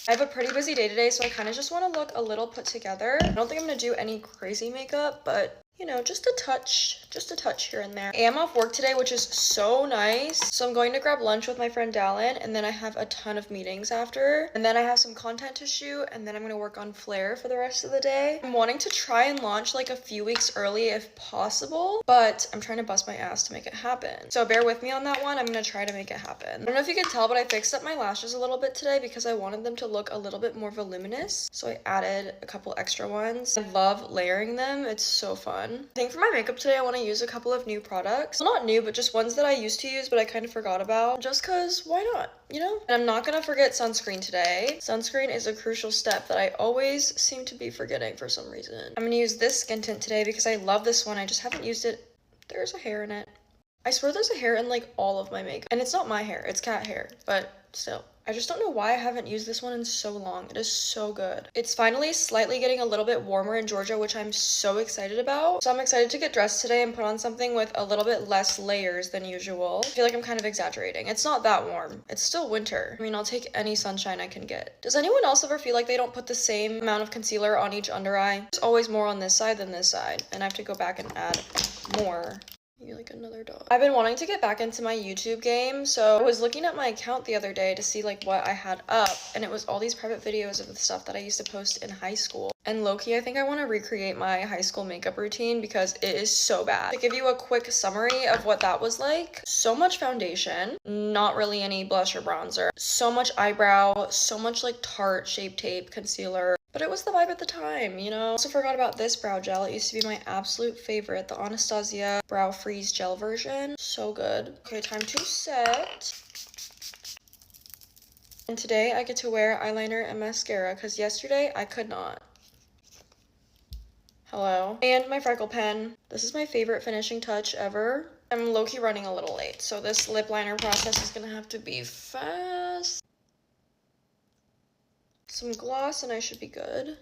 I have a pretty busy day today, so I kind of just want to look a little put together. I don't think I'm going to do any crazy makeup, but you know, just a touch here and there. I am off work today, which is so nice. So I'm going to grab lunch with my friend Dallin, and then I have a ton of meetings after. And then I have some content to shoot, and then I'm gonna work on Flare for the rest of the day. I'm wanting to try and launch like a few weeks early if possible, but I'm trying to bust my ass to make it happen. So bear with me on that one. I'm gonna try to make it happen. I don't know if you can tell, but I fixed up my lashes a little bit today because I wanted them to look a little bit more voluminous. So I added a couple extra ones. I love layering them. It's so fun. I think for my makeup today, I want to use a couple of new products. Well, not new, but just ones that I used to use, but I kind of forgot about. Just cause, why not? You know? And I'm not gonna forget sunscreen today. Sunscreen is a crucial step that I always seem to be forgetting for some reason. I'm gonna use this skin tint today because I love this one. I just haven't used it. There's a hair in it. I swear there's a hair in like all of my makeup. And it's not my hair, it's cat hair, but still. I just don't know why I haven't used this one in so long. It is so good. It's finally slightly getting a little bit warmer in Georgia, which I'm so excited about. So I'm excited to get dressed today and put on something with a little bit less layers than usual. I feel like I'm kind of exaggerating. It's not that warm. It's still winter. I mean, I'll take any sunshine I can get. Does anyone else ever feel like they don't put the same amount of concealer on each under eye? There's always more on this side than this side, and I have to go back and add more. You're like another dog. I've been wanting to get back into my YouTube game, so I was looking at my account the other day to see like what I had up, and it was all these private videos of the stuff that I used to post in high school. And low-key, I think I want to recreate my high school makeup routine because it is so bad. To give you a quick summary of what that was like, so much foundation, not really any blush or bronzer, so much eyebrow, so much like Tarte Shape Tape concealer. But it was the vibe at the time, you know? Also forgot about this brow gel. It used to be my absolute favorite, the Anastasia Brow Freeze Gel version. So good. Okay, time to set. And today I get to wear eyeliner and mascara because yesterday I could not. Hello. And my freckle pen. This is my favorite finishing touch ever. I'm low-key running a little late, so this lip liner process is gonna have to be fast. Some gloss and I should be good.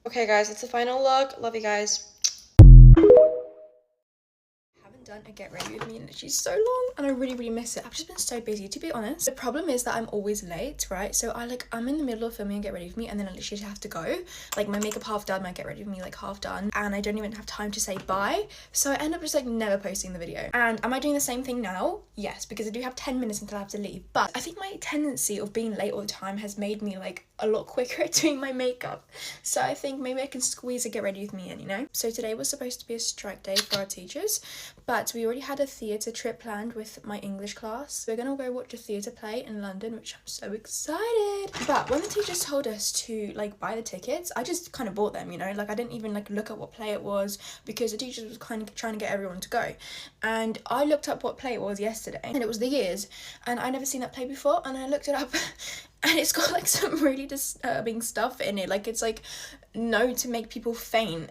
Okay guys, that's the final look. Love you guys. Done a get ready with me in literally so long, and I really miss it. I've just been so busy, to be honest. The problem is that I'm always late, right? So I'm in the middle of filming a get ready with me, and then I literally have to go. Like my makeup half done, my get ready with me like half done, and I don't even have time to say bye. So I end up just like never posting the video. And am I doing the same thing now? Yes, because I do have 10 minutes until I have to leave. But I think my tendency of being late all the time has made me like a lot quicker at doing my makeup. So I think maybe I can squeeze a get ready with me in, you know? So today was supposed to be a strike day for our teachers, but we already had a theatre trip planned with my English class. We're gonna go watch a theatre play in London, which I'm so excited. But when the teachers told us to like buy the tickets, I just kind of bought them, you know? Like I didn't even like look at what play it was because the teachers was kind of trying to get everyone to go. And I looked up what play it was yesterday, and it was The Years, and I never seen that play before, and I looked it up and it's got like some really disturbing stuff in it. Like it's like known to make people faint.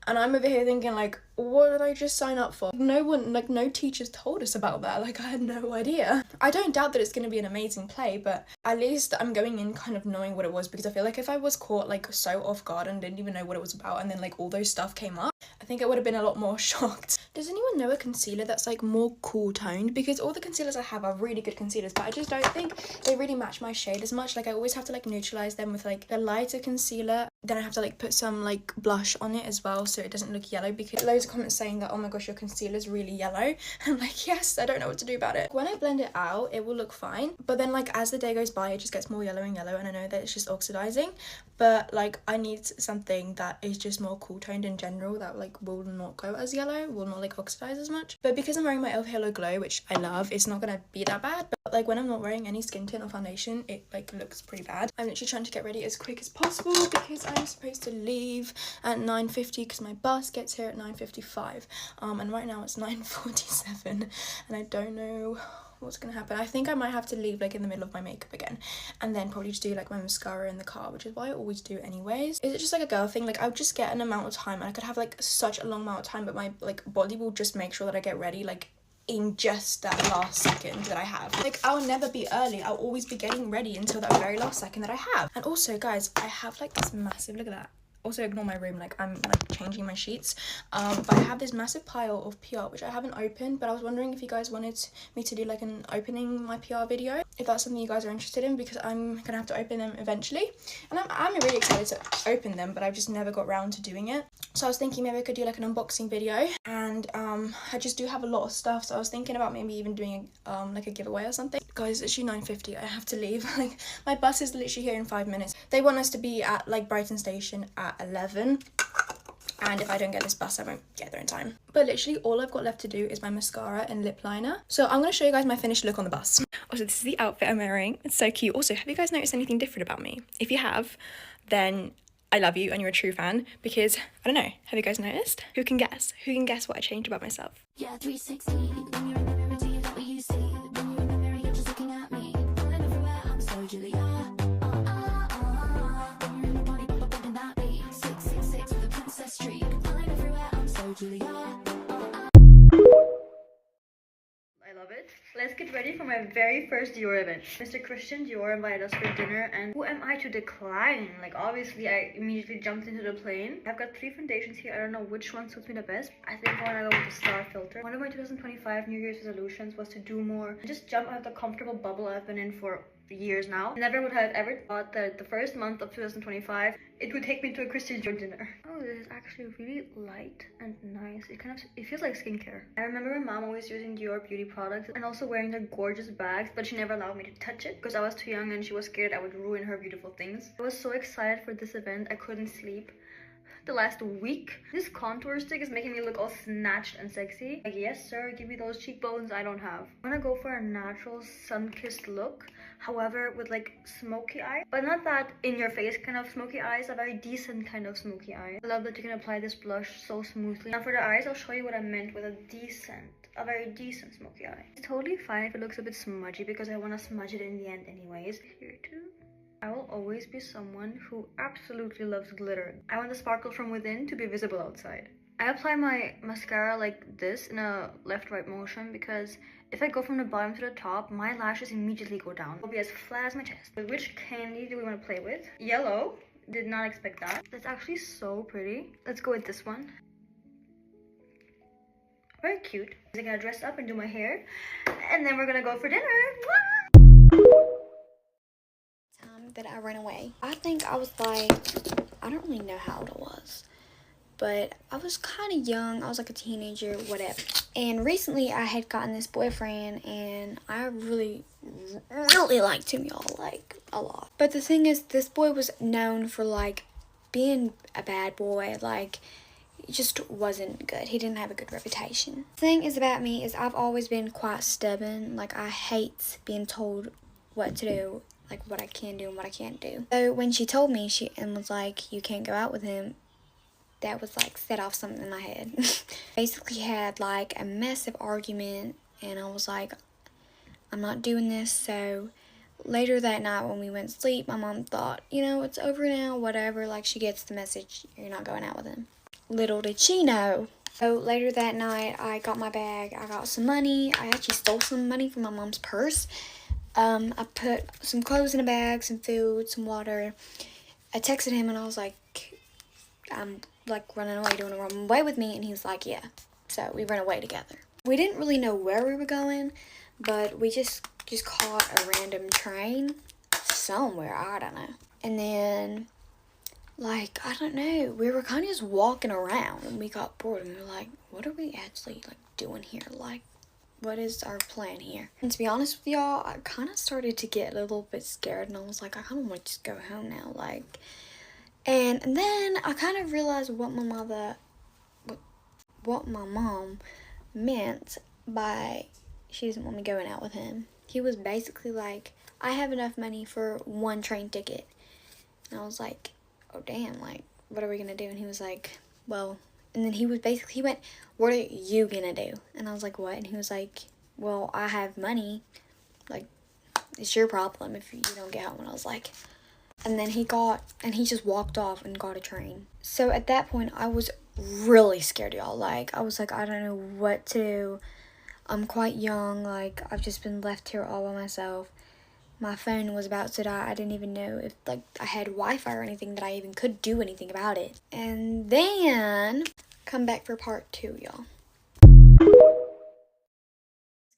And I'm over here thinking like, what did I just sign up for? No teachers told us about that. Like I had no idea. I don't doubt that it's going to be an amazing play, but at least I'm going in kind of knowing what it was, because I feel like if I was caught like so off guard and didn't even know what it was about, and then like all those stuff came up, I think I would have been a lot more shocked. Does anyone know a concealer that's like more cool toned? Because all the concealers I have are really good concealers, but I just don't think they really match my shade as much. Like I always have to like neutralize them with like a lighter concealer, then I have to like put some like blush on it as well so it doesn't look yellow, because loads of comments saying that, oh my gosh, your concealer is really yellow. I'm like, yes, I don't know what to do about it. When I blend it out, it will look fine, but then like as the day goes by, it just gets more yellow and yellow, and I know that it's just oxidizing, but like I need something that is just more cool toned in general, that like will not go as yellow, will not like oxidize as much. But because I'm wearing my e.l.f. Halo Glow, which I love, it's not gonna be that bad. But like when I'm not wearing any skin tint or foundation, it like looks pretty bad. I'm literally trying to get ready as quick as possible because I'm supposed to leave at 9:50 because my bus gets here at 9:55, and right now it's 9:47 and I don't know what's gonna happen. I think I might have to leave like in the middle of my makeup again, and then probably just do like my mascara in the car, which is what I always do anyways. Is it just like a girl thing? Like I would just get an amount of time, and I could have like such a long amount of time, but my like body will just make sure that I get ready like in just that last second that I have. Like I'll never be early, I'll always be getting ready until that very last second that I have. And also guys, I have like this massive, look at that, also ignore my room, like I'm like changing my sheets, but I have this massive pile of PR which I haven't opened, but I was wondering if you guys wanted me to do like an opening my PR video. if that's something you guys are interested in, because I'm gonna have to open them eventually, and I'm really excited to open them, but I've just never got around to doing it. So I was thinking maybe I could do like an unboxing video, and I just do have a lot of stuff, so I was thinking about maybe even doing like a giveaway or something. Guys, it's actually 9:50. I have to leave. Like, my bus is literally here in 5 minutes. They want us to be at like Brighton station at 11. And if I don't get this bus, I won't get there in time. But literally all I've got left to do is my mascara and lip liner. So I'm going to show you guys my finished look on the bus. Also, this is the outfit I'm wearing. It's so cute. Also, have you guys noticed anything different about me? If you have, then I love you and you're a true fan, because, I don't know, have you guys noticed? Who can guess? Who can guess what I changed about myself? Yeah, 360. When you're in the mirror, do you know what you see? When you're in the mirror, you're just looking at me. Falling everywhere, I'm so Julia. When you're in the body, pop up in that beat. 666 with a princess streak. Falling everywhere, I'm so Julia. I love it. Let's get ready for my very first Dior event. Mr. Christian Dior invited us for dinner, and who am I to decline? Like, obviously I immediately jumped into the plane. I've got 3 foundations here. I don't know which one suits me the best. I think I want to go with the star filter. One of my 2025 New Year's resolutions was to do more, just jump out of the comfortable bubble I've been in for years now. Never would have ever thought that the first month of 2025 it would take me to a Christian Dior dinner. Oh, this is actually really light and nice. It feels like skincare. I remember my mom always using Dior beauty products and also wearing their gorgeous bags, but she never allowed me to touch it because I was too young and she was scared I would ruin her beautiful things. I was so excited for this event, I couldn't sleep the last week. This contour stick is making me look all snatched and sexy. Like, yes sir, give me those cheekbones I don't have. I'm gonna go for a natural sun-kissed look, however with like smoky eyes, but not that in your face kind of smoky eyes, a very decent kind of smoky eyes. I love that you can apply this blush so smoothly. Now for the eyes, I'll show you what I meant with a very decent smoky eye. It's totally fine if it looks a bit smudgy because I want to smudge it in the end anyways. Here too. I will always be someone who absolutely loves glitter. I want the sparkle from within to be visible outside. I apply my mascara like this in a left-right motion because if I go from the bottom to the top, my lashes immediately go down. It'll be as flat as my chest. But which candy do we want to play with? Yellow. Did not expect that. That's actually so pretty. Let's go with this one. Very cute. I'm gonna dress up and do my hair, and then we're gonna go for dinner. That I ran away. I think I was like, I don't really know how old I was, but I was kind of young. I was like a teenager, whatever. And recently I had gotten this boyfriend and I really liked him, y'all, like a lot. But the thing is, this boy was known for like being a bad boy, like it just wasn't good. He didn't have a good reputation. The thing is about me is I've always been quite stubborn. Like, I hate being told what to do, like what I can do and what I can't do. So when she told me, and was like, you can't go out with him, that was like set off something in my head. Basically had like a massive argument and I was like, I'm not doing this. So later that night when we went to sleep, my mom thought, you know, it's over now, whatever. Like, she gets the message, you're not going out with him. Little did she know. So later that night, I got my bag, I got some money. I actually stole some money from my mom's purse. I put some clothes in a bag, some food, some water. I texted him and I was like, I'm like running away, doing a run away with me, and he was like, yeah. So we ran away together. We didn't really know where we were going, but we just caught a random train somewhere, I don't know. And then, like, I don't know, we were kind of just walking around and we got bored and we were like, what are we actually like doing here? Like, what is our plan here? And to be honest with y'all, I kind of started to get a little bit scared and I was like, I kind of want to just go home now, like. And then I kind of realized what my mom meant by she doesn't want me going out with him. He was basically like, I have enough money for one train ticket. And I was like, oh damn, like, what are we gonna do? And he was like, well, and then he went, what are you gonna do? And I was like, what? And he was like, well, I have money, like, it's your problem if you don't get home. And I was like, and then he just walked off and got a train. So at that point, I was really scared, y'all. Like, I was like, I don't know what to do. I'm quite young. Like, I've just been left here all by myself. My phone was about to die. I didn't even know if, like, I had Wi-Fi or anything that I even could do anything about it. And then, come back for part 2, y'all.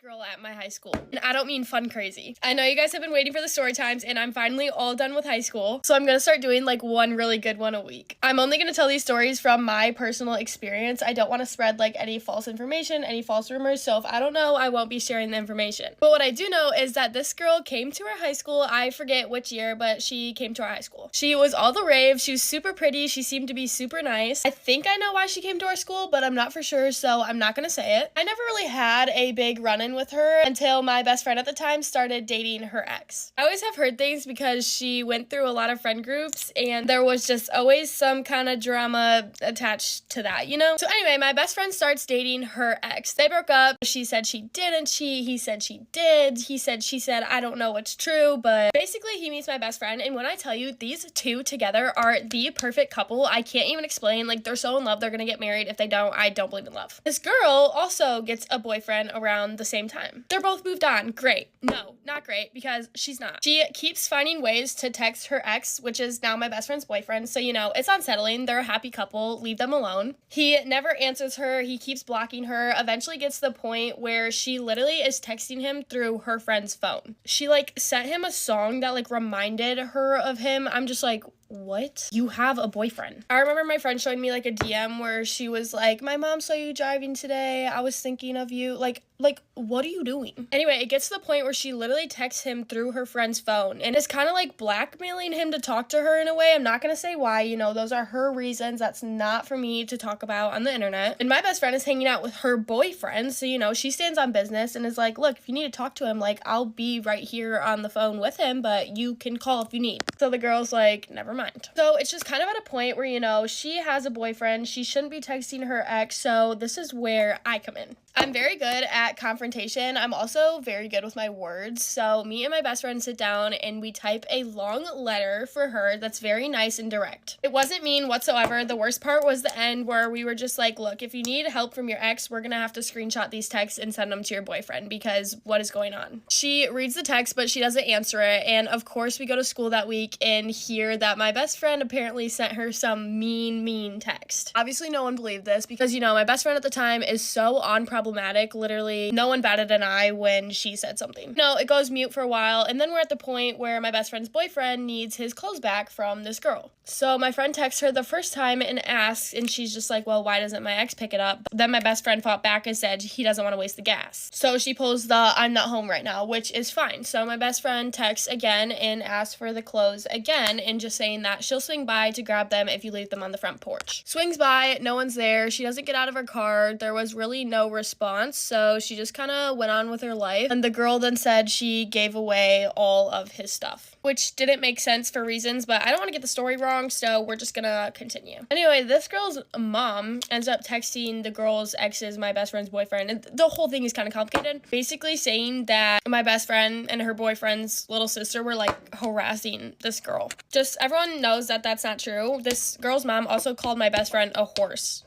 girl at my high school. And I don't mean fun crazy. I know you guys have been waiting for the story times, and I'm finally all done with high school. So I'm gonna start doing like one really good one a week. I'm only gonna tell these stories from my personal experience. I don't want to spread like any false information, any false rumors. So if I don't know, I won't be sharing the information. But what I do know is that this girl came to our high school. I forget which year, but she came to our high school. She was all the rave. She was super pretty. She seemed to be super nice. I think I know why she came to our school, but I'm not for sure, so I'm not gonna say it. I never really had a big run-in with her until my best friend at the time started dating her ex. I always have heard things because she went through a lot of friend groups, and there was just always some kind of drama attached to that, you know? So anyway, my best friend starts dating her ex. They broke up. She said she didn't cheat. He said she did. She said, I don't know what's true, but basically he meets my best friend, and when I tell you, these two together are the perfect couple, I can't even explain. Like, they're so in love, they're gonna get married. If they don't, I don't believe in love. This girl also gets a boyfriend around the same time. They're both moved on. Great. No, not great, because she's not. She keeps finding ways to text her ex, which is now my best friend's boyfriend, so you know, it's unsettling. They're a happy couple. Leave them alone. He never answers her. He keeps blocking her. Eventually gets to the point where she literally is texting him through her friend's phone. She like sent him a song that like reminded her of him. I'm just like, what? You have a boyfriend. I remember my friend showing me like a DM where she was like, my mom saw you driving today. I was thinking of you. Like, what are you doing? Anyway, it gets to the point where she literally texts him through her friend's phone and is kind of like blackmailing him to talk to her in a way. I'm not going to say why, you know, those are her reasons. That's not for me to talk about on the internet. And my best friend is hanging out with her boyfriend. So, you know, she stands on business and is like, look, if you need to talk to him, like, I'll be right here on the phone with him, but you can call if you need. So the girl's like, never mind. So it's just kind of at a point where, you know, she has a boyfriend. She shouldn't be texting her ex. So this is where I come in. I'm very good at confrontation. I'm also very good with my words. So me and my best friend sit down and we type a long letter for her that's very nice and direct. It wasn't mean whatsoever. The worst part was the end where we were just like, look, if you need help from your ex, we're gonna have to screenshot these texts and send them to your boyfriend because what is going on? She reads the text, but she doesn't answer it. And of course we go to school that week and hear that my best friend apparently sent her some mean text. Obviously no one believed this because, you know, my best friend at the time is so problematic. Literally, no one batted an eye when she said something. No, it goes mute for a while, and then we're at the point where my best friend's boyfriend needs his clothes back from this girl. So my friend texts her the first time and asks, and she's just like, well, why doesn't my ex pick it up? Then my best friend fought back and said he doesn't want to waste the gas. So she pulls the I'm not home right now, which is fine. So my best friend texts again and asks for the clothes again, and just saying that she'll swing by to grab them if you leave them on the front porch. Swings by, no one's there. She doesn't get out of her car. There was really no response, so she just kind of went on with her life. And the girl then said she gave away all of his stuff, which didn't make sense for reasons, but I don't want to get the story wrong, so we're just gonna continue. Anyway, this girl's mom ends up texting the girl's ex's, my best friend's boyfriend, and the whole thing is kind of complicated, basically saying that my best friend and her boyfriend's little sister were like harassing this girl. Just everyone knows that that's not true. This girl's mom also called my best friend a horse.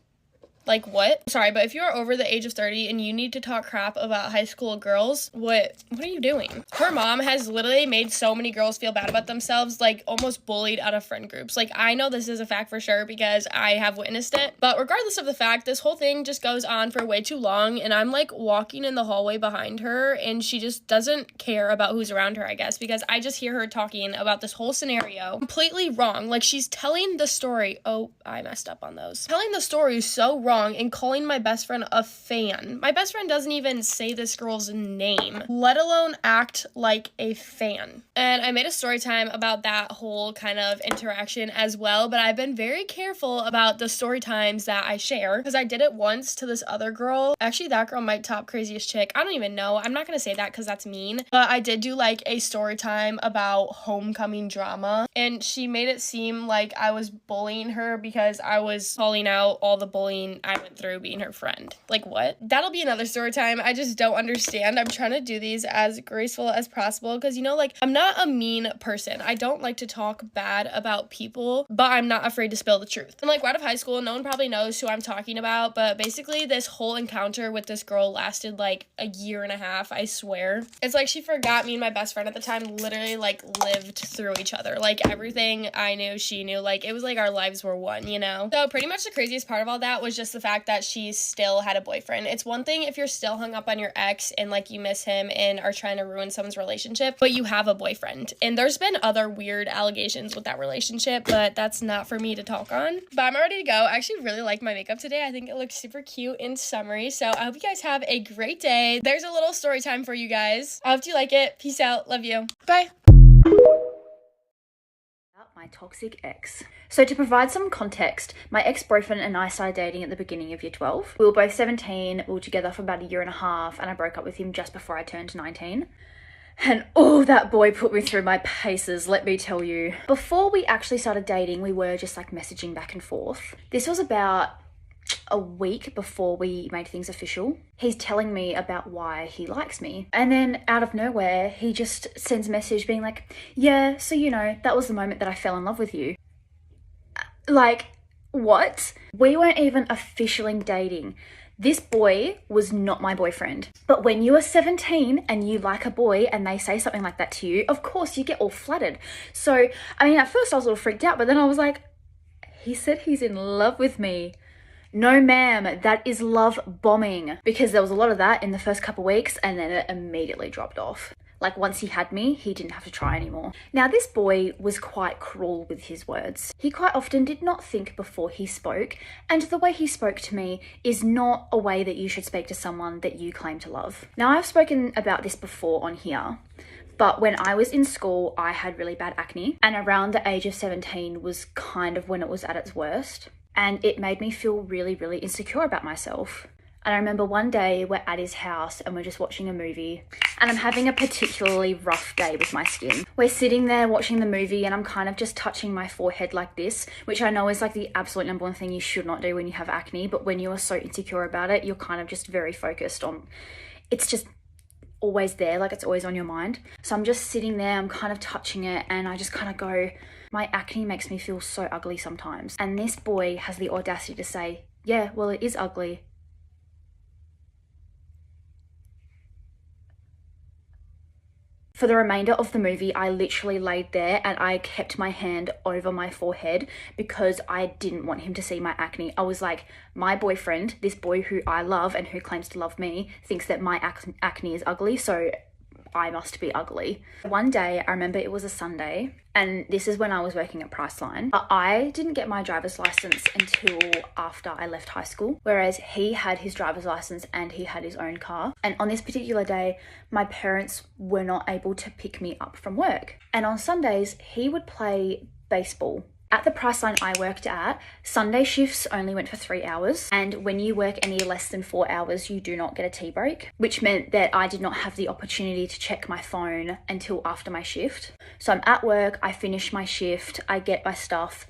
Like, what? Sorry, but if you are over the age of 30 and you need to talk crap about high school girls, what are you doing? Her mom has literally made so many girls feel bad about themselves, like almost bullied out of friend groups. Like, I know this is a fact for sure because I have witnessed it. But regardless of the fact, this whole thing just goes on for way too long, and I'm like walking in the hallway behind her and she just doesn't care about who's around her, I guess, because I just hear her talking about this whole scenario completely wrong. Like, she's telling the story. Oh, I messed up on those. Telling the story so wrong and calling my best friend a fan. My best friend doesn't even say this girl's name, let alone act like a fan. And I made a story time about that whole kind of interaction as well, but I've been very careful about the story times that I share because I did it once to this other girl. Actually, that girl might top craziest chick. I don't even know. I'm not gonna say that because that's mean, but I did do like a story time about homecoming drama, and she made it seem like I was bullying her because I was calling out all the bullying I went through being her friend. Like, what? That'll be another story time. I just don't understand. I'm trying to do these as graceful as possible because, you know, like, I'm not a mean person. I don't like to talk bad about people, but I'm not afraid to spill the truth. And like, right out of high school, no one probably knows who I'm talking about, but basically this whole encounter with this girl lasted like a year and a half, I swear. It's like she forgot me and my best friend at the time literally like lived through each other. Like, everything I knew, she knew. Like, it was like our lives were one, you know? So pretty much the craziest part of all that was just the fact that she still had a boyfriend. It's one thing if you're still hung up on your ex and like you miss him and are trying to ruin someone's relationship, but you have a boyfriend. And there's been other weird allegations with that relationship, but that's not for me to talk on. But I'm ready to go. I actually really like my makeup today. I think it looks super cute and summery. So I hope you guys have a great day. There's a little story time for you guys. I hope you like it. Peace out. Love you. Bye. My toxic ex. So to provide some context, my ex-boyfriend and I started dating at the beginning of year 12. We were both 17, we were together for about a year and a half, and I broke up with him just before I turned 19. And oh, that boy put me through my paces, let me tell you. Before we actually started dating, we were just like messaging back and forth. This was about a week before we made things official. He's telling me about why he likes me. And then out of nowhere, he just sends a message being like, yeah, so you know, that was the moment that I fell in love with you. Like, what? We weren't even officially dating. This boy was not my boyfriend. But when you are 17 and you like a boy and they say something like that to you, of course you get all flattered. So, I mean, at first I was a little freaked out, but then I was like, he said he's in love with me. No, ma'am, that is love bombing, because there was a lot of that in the first couple weeks and then it immediately dropped off. Like once he had me, he didn't have to try anymore. Now this boy was quite cruel with his words. He quite often did not think before he spoke, and the way he spoke to me is not a way that you should speak to someone that you claim to love. Now I've spoken about this before on here, but when I was in school, I had really bad acne, and around the age of 17 was kind of when it was at its worst. And it made me feel really, really insecure about myself. And I remember one day we're at his house and we're just watching a movie, and I'm having a particularly rough day with my skin. We're sitting there watching the movie and I'm kind of just touching my forehead like this, which I know is like the absolute number one thing you should not do when you have acne, but when you are so insecure about it, you're kind of just very focused on, it's just always there, like it's always on your mind. So I'm just sitting there, I'm kind of touching it, and I just kind of go, my acne makes me feel so ugly sometimes. And this boy has the audacity to say, yeah, well, it is ugly. For the remainder of the movie, I literally laid there and I kept my hand over my forehead because I didn't want him to see my acne. I was like, my boyfriend, this boy who I love and who claims to love me, thinks that my acne is ugly, so I must be ugly. One day, I remember it was a Sunday, and this is when I was working at Priceline. I didn't get my driver's license until after I left high school, whereas he had his driver's license and he had his own car. And on this particular day, my parents were not able to pick me up from work. And on Sundays, he would play baseball. At the Priceline I worked at, Sunday shifts only went for 3 hours, and when you work any less than 4 hours, you do not get a tea break, which meant that I did not have the opportunity to check my phone until after my shift. So I'm at work, I finish my shift, I get my stuff,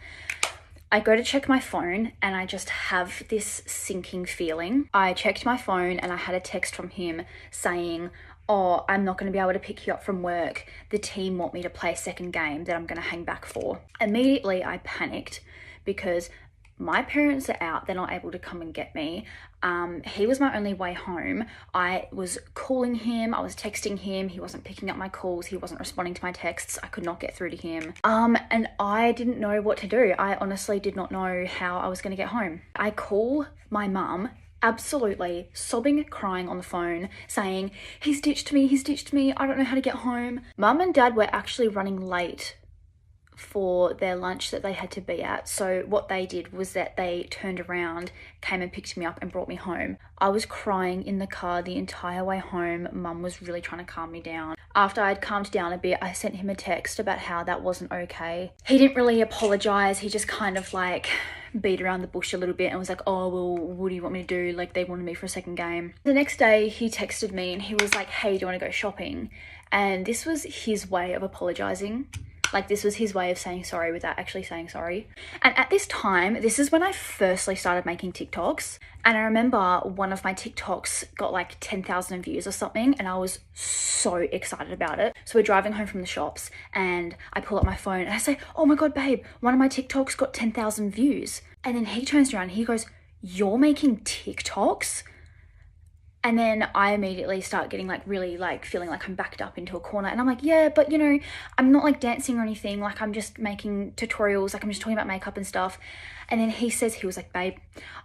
I go to check my phone, and I just have this sinking feeling. I checked my phone and I had a text from him saying, oh, I'm not going to be able to pick you up from work. The team want me to play a second game that I'm going to hang back for. Immediately, I panicked because my parents are out. They're not able to come and get me. He was my only way home. I was calling him. I was texting him. He wasn't picking up my calls. He wasn't responding to my texts. I could not get through to him. And I didn't know what to do. I honestly did not know how I was going to get home. I call my mum, absolutely sobbing, crying on the phone, saying, he's ditched me, I don't know how to get home. Mum and dad were actually running late for their lunch that they had to be at. So what they did was that they turned around, came and picked me up and brought me home. I was crying in the car the entire way home. Mum was really trying to calm me down. After I'd calmed down a bit, I sent him a text about how that wasn't okay. He didn't really apologize. He just kind of like beat around the bush a little bit and was like, oh, well, what do you want me to do? Like, they wanted me for a second game. The next day he texted me and he was like, hey, do you want to go shopping? And this was his way of apologizing. Like, this was his way of saying sorry without actually saying sorry. And at this time, this is when I firstly started making TikToks. And I remember one of my TikToks got like 10,000 views or something, and I was so excited about it. So we're driving home from the shops and I pull up my phone and I say, oh my God, babe, one of my TikToks got 10,000 views. And then he turns around and he goes, you're making TikToks? And then I immediately start getting like really like feeling like I'm backed up into a corner. And I'm like, yeah, but you know, I'm not like dancing or anything. Like I'm just making tutorials. Like I'm just talking about makeup and stuff. And then he was like, babe,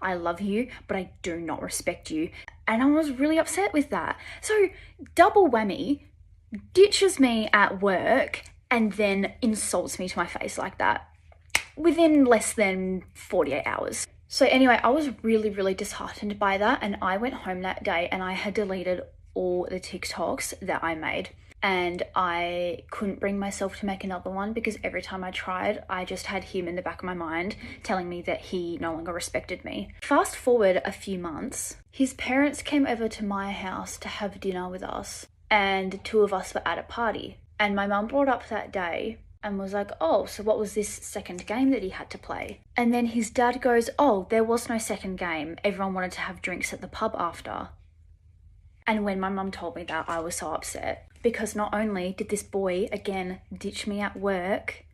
I love you, but I do not respect you. And I was really upset with that. So double whammy, ditches me at work and then insults me to my face like that within less than 48 hours. So anyway, I was really, really disheartened by that, and I went home that day and I had deleted all the TikToks that I made, and I couldn't bring myself to make another one because every time I tried, I just had him in the back of my mind telling me that he no longer respected me. Fast forward a few months, his parents came over to my house to have dinner with us, and 2 of us were at a party, and my mum brought up that day and was like, oh, so what was this second game that he had to play? And then his dad goes, oh, there was no second game. Everyone wanted to have drinks at the pub after. And when my mum told me that, I was so upset because not only did this boy, again, ditch me at work,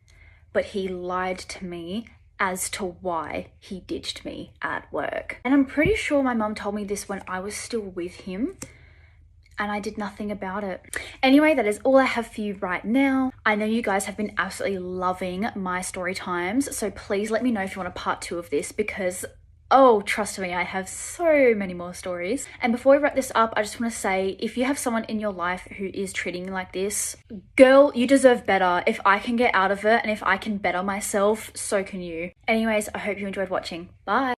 but he lied to me as to why he ditched me at work. And I'm pretty sure my mum told me this when I was still with him, and I did nothing about it. Anyway, that is all I have for you right now. I know you guys have been absolutely loving my story times, so please let me know if you want a part 2 of this because, oh, trust me, I have so many more stories. And before we wrap this up, I just want to say, if you have someone in your life who is treating you like this, girl, you deserve better. If I can get out of it and if I can better myself, so can you. Anyways, I hope you enjoyed watching. Bye.